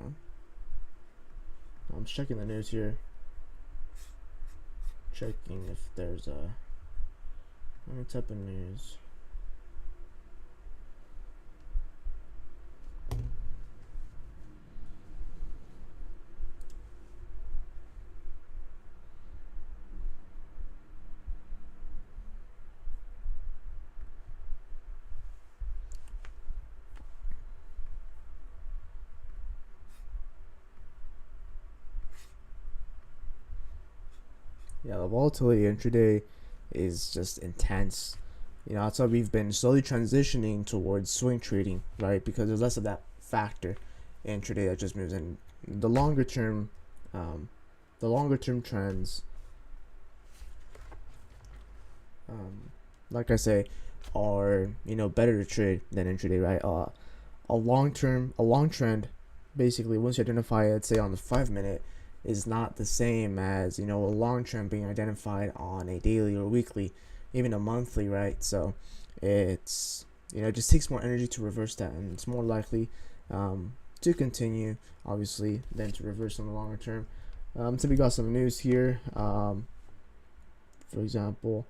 I'm checking the news here. Checking if there's any type of news. Yeah, the volatility intraday is just intense. You know, that's why we've been slowly transitioning towards swing trading, right? Because there's less of that factor intraday that just moves in. The longer term trends, like I say, are, you know, better to trade than intraday, right? A long trend, basically, once you identify it, say on the 5-minute, is not the same as, you know, a long trend being identified on a daily or weekly, even a monthly, right? So it's, you know, it just takes more energy to reverse that, and it's more likely to continue, obviously, than to reverse on the longer term. So we got some news here. For example,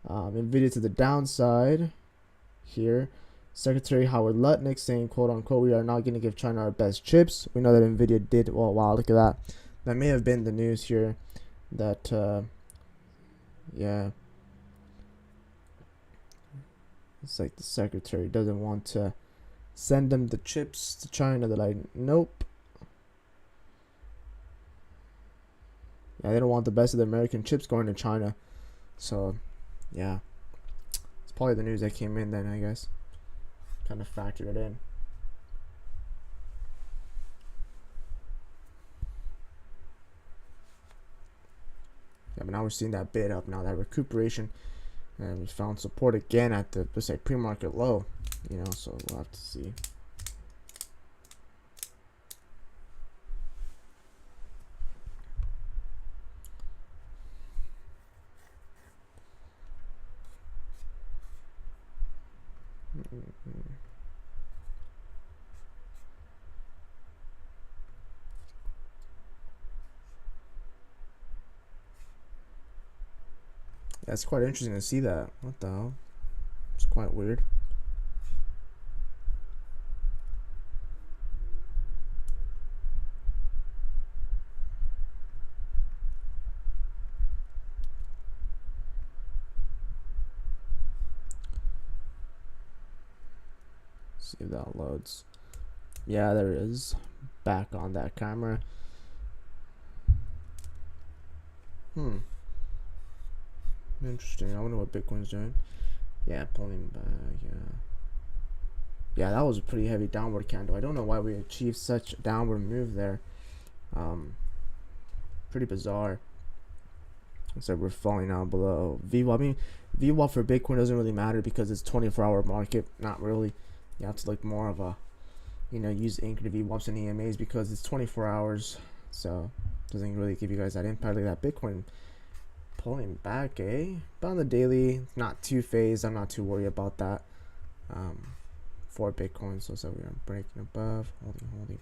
NVIDIA to the downside here. Secretary Howard Lutnick saying, quote unquote, "We are not going to give China our best chips." We know that NVIDIA did, well, wow, look at that. That may have been the news here that Yeah. It's like the secretary doesn't want to send them the chips to China. They're like, nope. Yeah, they don't want the best of the American chips going to China. So, yeah. It's probably the news that came in then, I guess. Kind of factored it in. Yeah, but now we're seeing that bid up now, that recuperation. And we found support again at the, let's say, pre-market low. You know, so we'll have to see. Yeah, it's quite interesting to see that. What the hell? It's quite weird. See if that loads. Yeah, there it is. Back on that camera. Interesting. I wonder what Bitcoin's doing. Yeah, pulling back. Yeah, that was a pretty heavy downward candle. I don't know why we achieved such a downward move there. Pretty bizarre. So we're falling now below VWAP. I mean, VWAP for Bitcoin doesn't really matter because it's 24-hour market. Not really. You have to look more of a, use Anchored VWAPs and EMAs because it's 24 hours. So it doesn't really give you guys that impact like that. Bitcoin pulling back, but on the daily, not too phased. I'm not too worried about that. For Bitcoin, so we are breaking above, holding.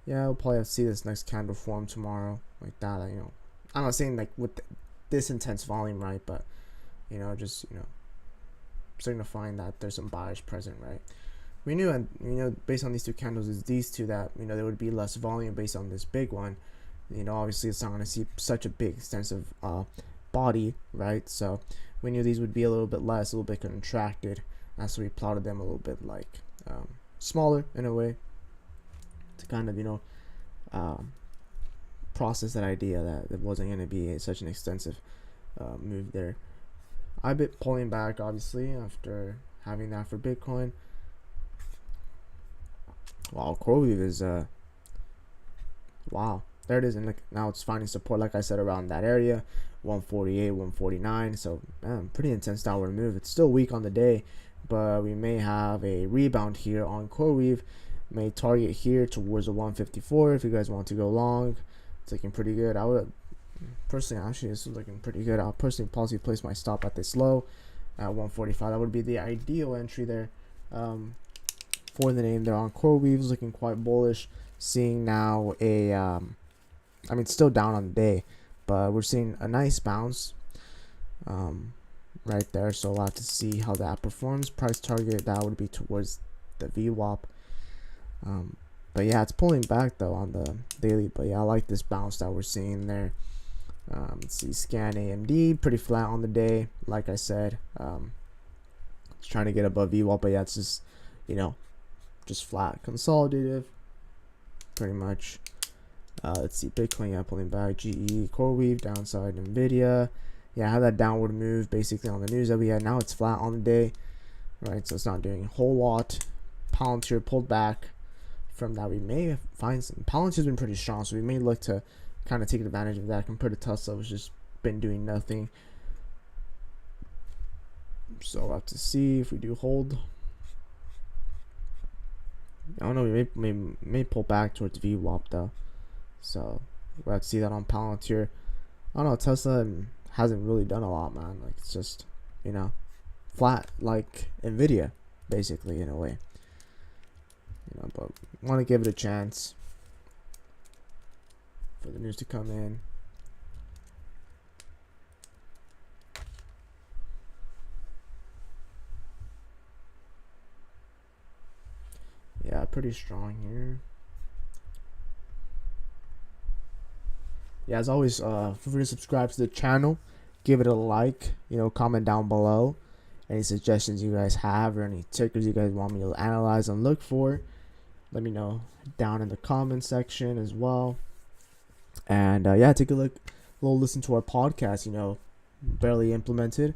Yeah, we'll probably have to see this next candle form tomorrow, like that. I'm not saying like with this intense volume, right? But just signifying that there's some buyers present, right? We knew, and based on these two candles, is these two that there would be less volume based on this big one. Obviously it's not going to see such a big extensive body, right? So we knew these would be a little bit less, a little bit contracted. That's why we plotted them a little bit like smaller in a way to kind of process that idea that it wasn't going to be such an extensive move there. I've been pulling back obviously after having that for Bitcoin. Wow, CoreWeave is wow, there it is, and now it's finding support, like I said, around that area, 148, 149. So pretty intense downward move. It's still weak on the day, but we may have a rebound here on CoreWeave. May target here towards the 154 if you guys want to go long. It's looking pretty good. I would personally, actually, this is looking pretty good. I'll personally possibly place my stop at this low at 145. That would be the ideal entry there for the name there on CoreWeave. Is looking quite bullish. Seeing now a still down on the day, but we're seeing a nice bounce right there. So we'll have to see how that performs. Price target, that would be towards the VWAP. But yeah, it's pulling back though on the daily. But yeah, I like this bounce that we're seeing there. Let's see, scan AMD, pretty flat on the day. Like I said, it's trying to get above VWAP, but yeah, it's just just flat, consolidative, pretty much. Let's see, Bitcoin, yeah, pulling back. GE, CoreWeave, downside, Nvidia. Yeah, I had that downward move basically on the news that we had. Now it's flat on the day, right? So it's not doing a whole lot. Palantir pulled back. From that, we may find some. Palantir's been pretty strong, so we may look to kind of take advantage of that compared to Tesla, which just been doing nothing. So we'll have to see if we do hold. I don't know, we may pull back towards VWAP though. So we'll have to see that on Palantir. I don't know, Tesla hasn't really done a lot, man. Like it's just, flat like Nvidia, basically, in a way. But want to give it a chance for the news to come in. Yeah, pretty strong here. Yeah, as always, feel free to subscribe to the channel give it a like, comment down below any suggestions you guys have or any tickers you guys want me to analyze and look for. Let me know down in the comment section as well. And yeah, take a little listen to our podcast, barely implemented.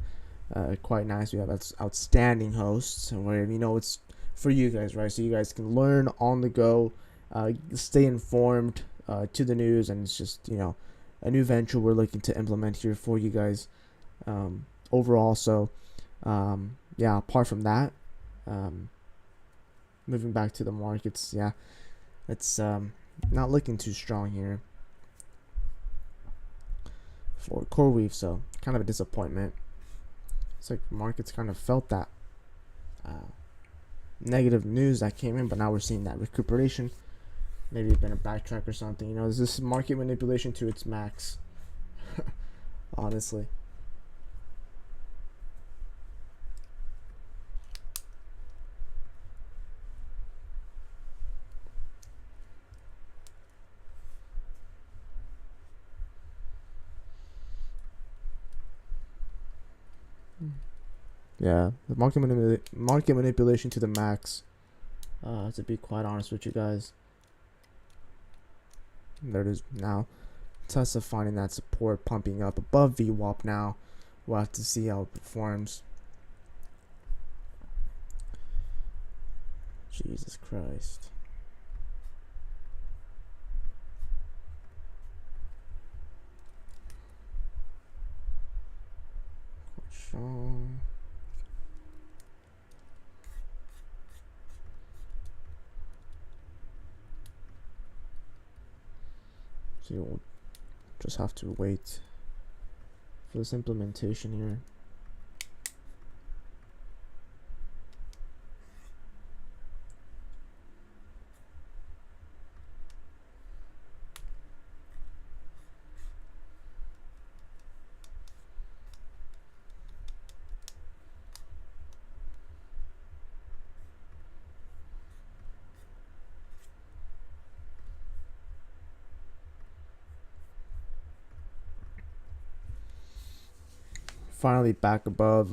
Quite nice. We have outstanding hosts, and where it's for you guys, right? So you guys can learn on the go, stay informed to the news, and it's just a new venture we're looking to implement here for you guys overall. So yeah, apart from that, moving back to the markets, yeah, it's not looking too strong here for CoreWeave, so kind of a disappointment. It's like markets kind of felt that negative news that came in, but now we're seeing that recuperation. Maybe it's been a backtrack or something. This is market manipulation to its max. Honestly. Yeah, the market manipulation to the max. To be quite honest with you guys. There it is now. Tesla finding that support, pumping up above VWAP now. We'll have to see how it performs. Jesus Christ. Quite strong. So you'll just have to wait for this implementation here. Finally back above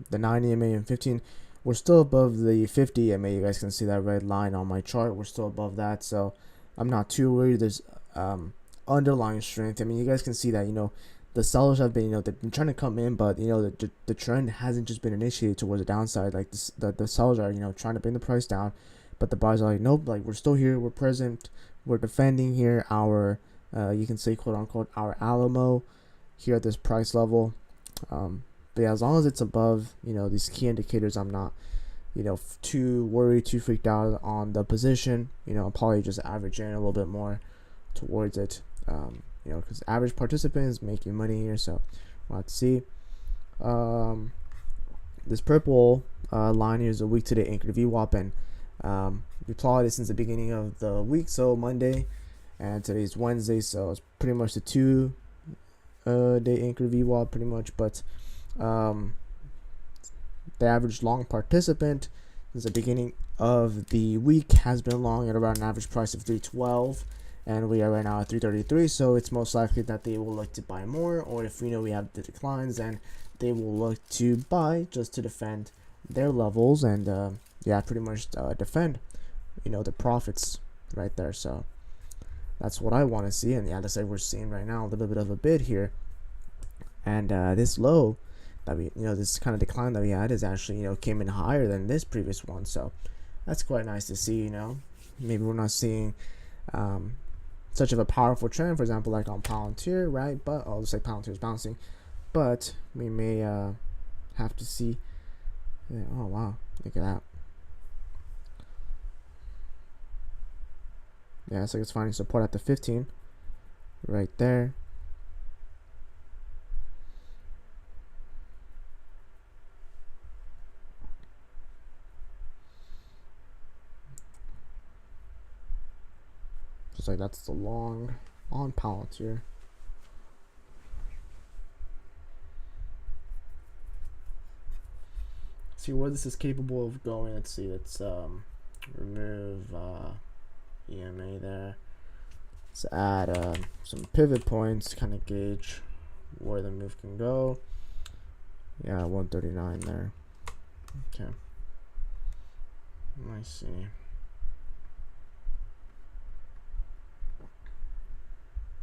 the 90 MA and 15. We're still above the 50 MA. You guys can see that red line on my chart. We're still above that, so I'm not too worried. There's underlying strength. I mean, you guys can see that the sellers have been they've been trying to come in, but the trend hasn't just been initiated towards the downside. Like the sellers are trying to bring the price down, but the buyers are like, nope, like we're still here, we're present, we're defending here our you can say quote unquote our Alamo here at this price level. But yeah, as long as it's above these key indicators, I'm not too worried, too freaked out on the position. I'll probably just average in a little bit more towards it, because average participant is making money here. So we'll have to see. This purple line here is a week to day Anchored VWAP, and we plotted it since the beginning of the week, so Monday, and today's Wednesday, so it's pretty much the 2 day Anchored VWAP pretty much. But the average long participant since the beginning of the week has been long at around an average price of 312, and we are right now at 333, so it's most likely that they will look to buy more, or if we have the declines, then they will look to buy just to defend their levels, and yeah, pretty much defend the profits right there. So that's what I want to see. And yeah, as I said, we're seeing right now a little bit of a bid here, and this low that we this kind of decline that we had is actually came in higher than this previous one, so that's quite nice to see. Maybe we're not seeing such of a powerful trend, for example, like on Palantir, right? But I'll just say Palantir is bouncing, but we may have to see. Oh wow, look at that. Yeah, it's like it's finding support at the 15 right there. Just like that's the long on Palantir. See where this is capable of going. Let's see. Let's remove EMA there. Let's add some pivot points to kind of gauge where the move can go. Yeah, 139 there. Okay. Let me see.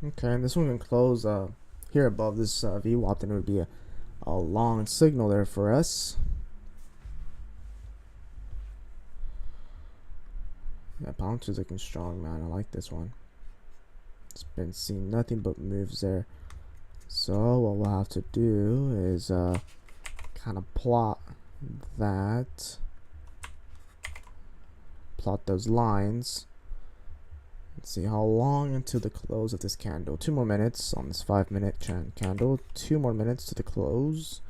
Okay, and this one can close here above this VWAP, then it would be a long signal there for us. Yeah, pound 2 is looking strong, man. I like this one. It's been seeing nothing but moves there. So what we'll have to do is kind of plot those lines. Let's see how long until the close of this candle. 2 more minutes on this 5-minute candle. 2 more minutes to the close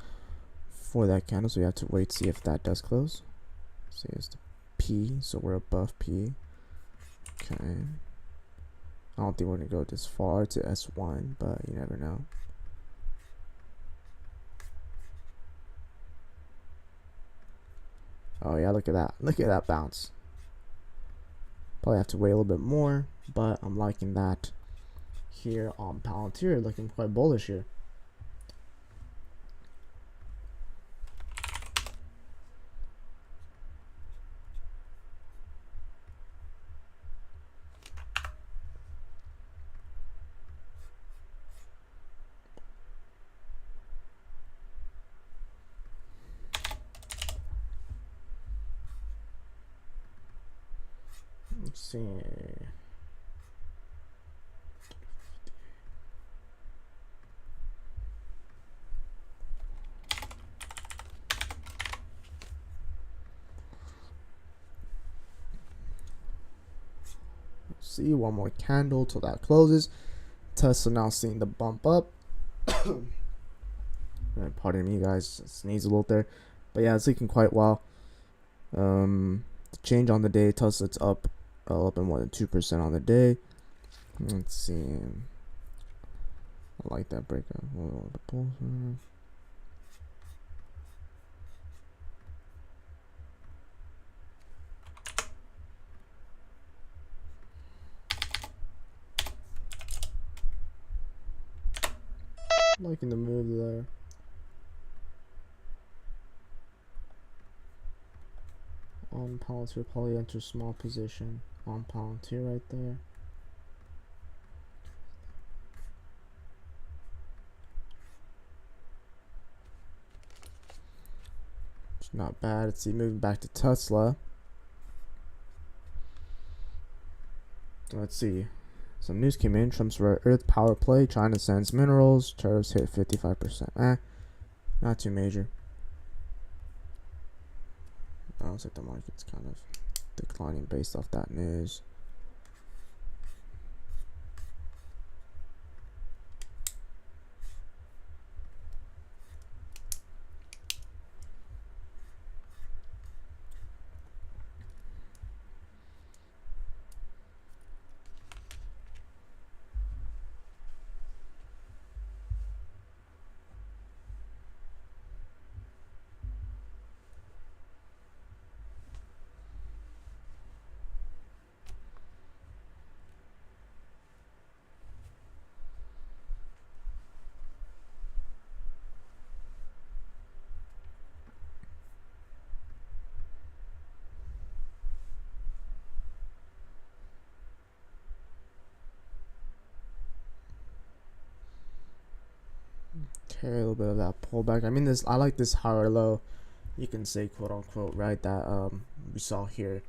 for that candle. So we have to wait to see if that does close. See, it's the P, so we're above P. Okay. I don't think we're gonna go this far to S1, but you never know. Oh yeah, look at that. Look at that bounce. Probably have to wait a little bit more, but I'm liking that here on Palantir, looking quite bullish here. Let's see. See, one more candle till that closes. Tesla now seeing the bump up. Pardon me, guys, sneeze a little there, but yeah, it's looking quite well. The change on the day, Tesla's up a little bit more than 2% on the day. Let's see. I like that breakout. Liking the move there. On Palantir, probably enter small position on Palantir right there. It's not bad. Let's see, moving back to Tesla. Let's see. Some news came in. Trump's rare earth power play. China sends minerals. Tariffs hit 55%. Not too major. Looks like the market's kind of declining based off that news. Okay, a little bit of that pullback. I mean, I like this higher low, you can say, quote unquote, right? That we saw here.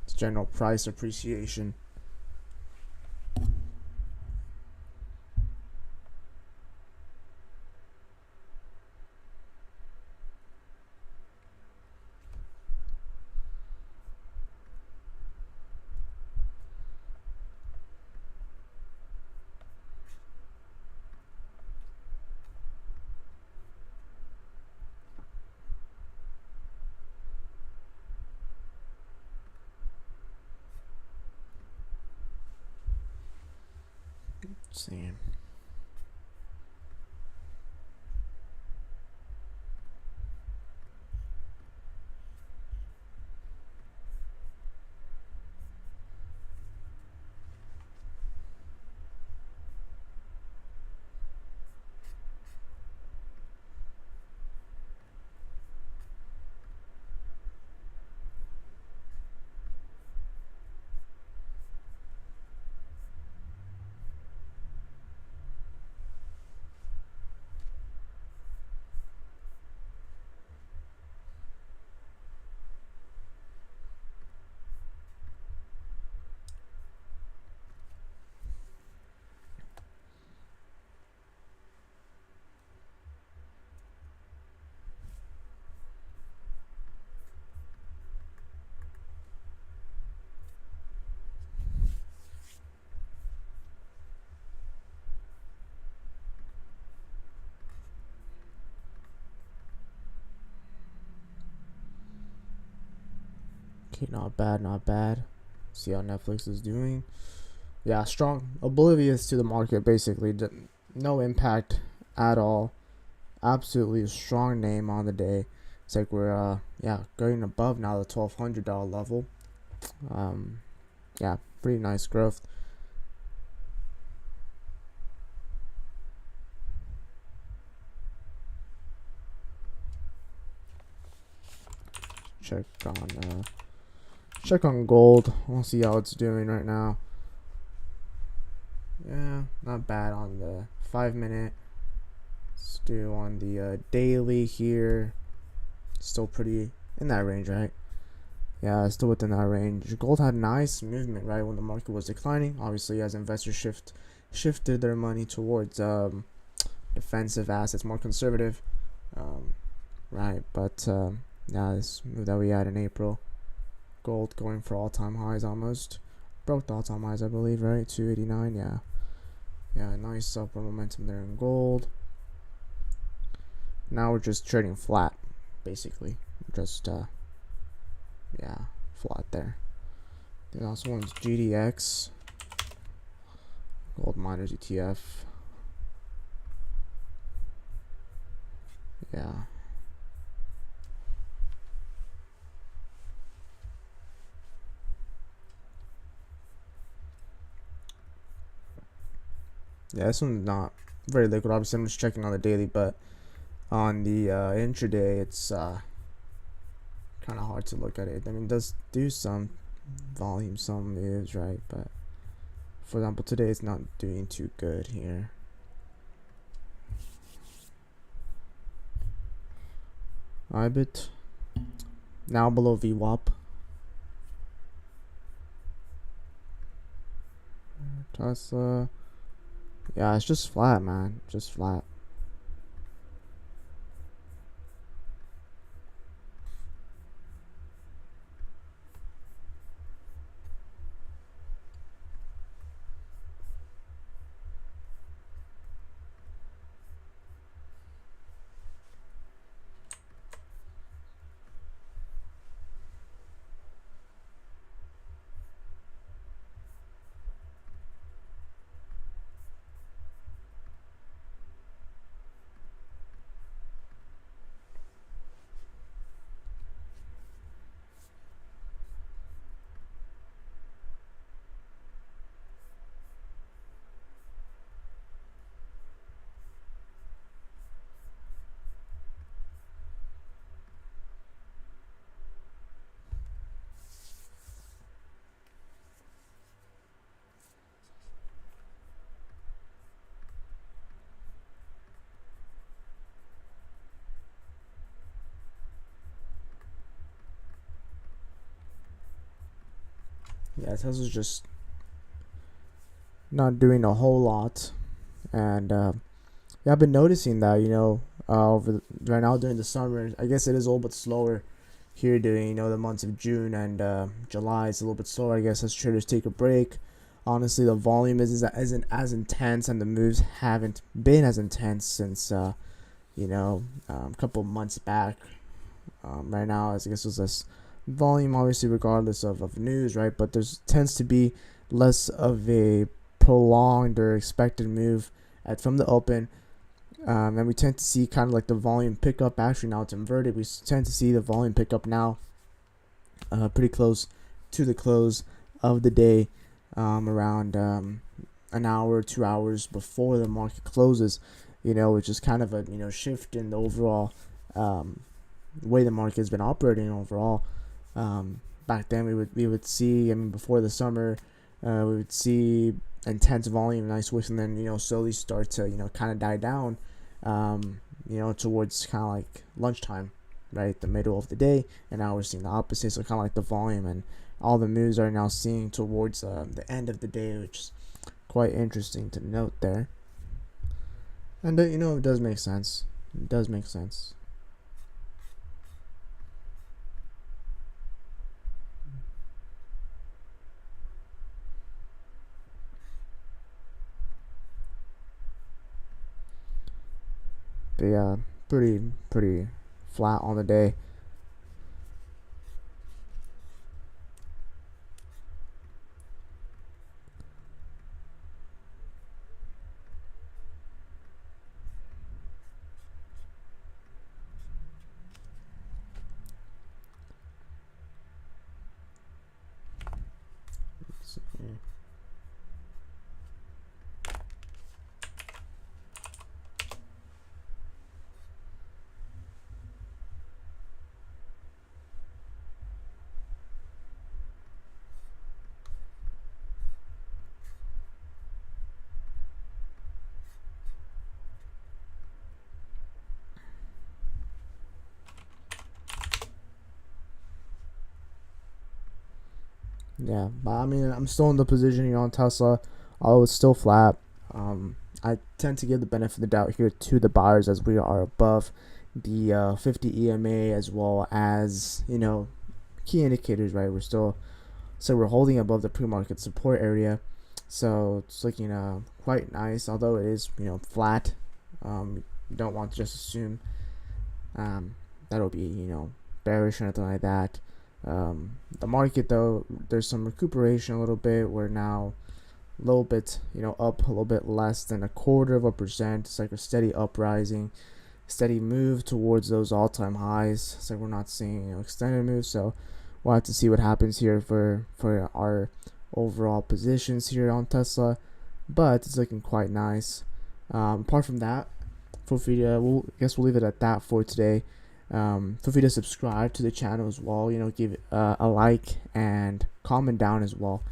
It's general price appreciation. Let's see. Okay, not bad, not bad. See how Netflix is doing. Yeah, strong, oblivious to the market, basically. No impact at all. Absolutely a strong name on the day. It's like we're yeah, going above now the $1,200 level. Yeah, pretty nice growth. Check on gold. We'll see how it's doing right now. Yeah, not bad on the 5-minute. Let's do on the daily here. Still pretty in that range, right? Yeah, still within that range. Gold had nice movement, right, when the market was declining. Obviously, as investors shifted their money towards defensive assets, more conservative, right? But yeah, this move that we had in April, gold going for all-time highs almost. Broke the all-time highs, I believe, right? 289, yeah. Yeah, nice upward momentum there in gold. Now we're just trading flat, basically. Just, yeah, flat there. The last one's GDX, Gold Miners ETF. Yeah. Yeah, this one's not very liquid. Obviously, I'm just checking on the daily, but on the intraday, it's kind of hard to look at it. I mean, it does do some volume, some moves, right? But for example, today it's not doing too good here. IBIT now below VWAP. Tesla. Yeah, it's just flat, man. Just flat. Yeah, Tesla's just not doing a whole lot, and yeah, I've been noticing that, right now during the summer. I guess it is a little bit slower here during the months of June and July. It's a little bit slower, I guess, as traders take a break. Honestly, the volume isn't as intense, and the moves haven't been as intense since a couple months back. Right now, I guess, was less volume, obviously, regardless of news, right? But there's tends to be less of a prolonged or expected move from the open. And we tend to see kind of like the volume pick up. Actually, now it's inverted. We tend to see the volume pick up now, pretty close to the close of the day, around an hour, 2 hours before the market closes. Which is kind of a shift in the overall way the market has been operating overall. Back then we would see, before the summer, we would see intense volume, nice wick, and then slowly start to kind of die down, towards kind of like lunchtime, right, the middle of the day. And now we're seeing the opposite, so kind of like the volume and all the moves are now seeing towards the end of the day, which is quite interesting to note there. And it does make sense. It does make sense. But yeah, pretty flat on the day. Yeah, but I mean, I'm still in the position here on Tesla, although it's still flat. I tend to give the benefit of the doubt here to the buyers as we are above the 50 EMA, as well as key indicators. Right, we're holding above the pre-market support area, so it's looking quite nice. Although it is flat, you don't want to just assume that'll be bearish or anything like that. The market, though, there's some recuperation a little bit. We're now a little bit up a little bit less than 0.25%. It's like a steady uprising, steady move towards those all-time highs. It's like we're not seeing extended moves, so we'll have to see what happens here for our overall positions here on Tesla, but it's looking quite nice. Apart from that, feel free to, we'll leave it at that for today. Feel free to subscribe to the channel as well. Give a like and comment down as well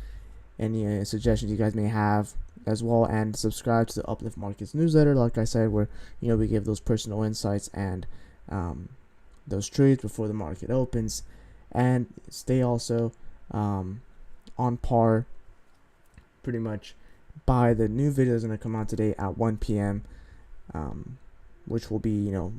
any suggestions you guys may have as well, and subscribe to the Uplift Markets newsletter. Like I said, where we give those personal insights and those trades before the market opens, and stay also on par pretty much by the new video that's going to come out today at 1 p.m. Which will be a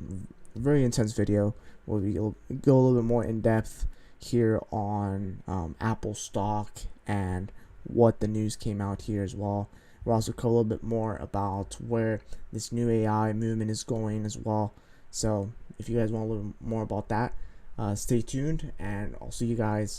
very intense video. We'll go a little bit more in depth here on Apple stock and what the news came out here as well. We'll also cover a little bit more about where this new AI movement is going as well. So if you guys want a little more about that, stay tuned, and I'll see you guys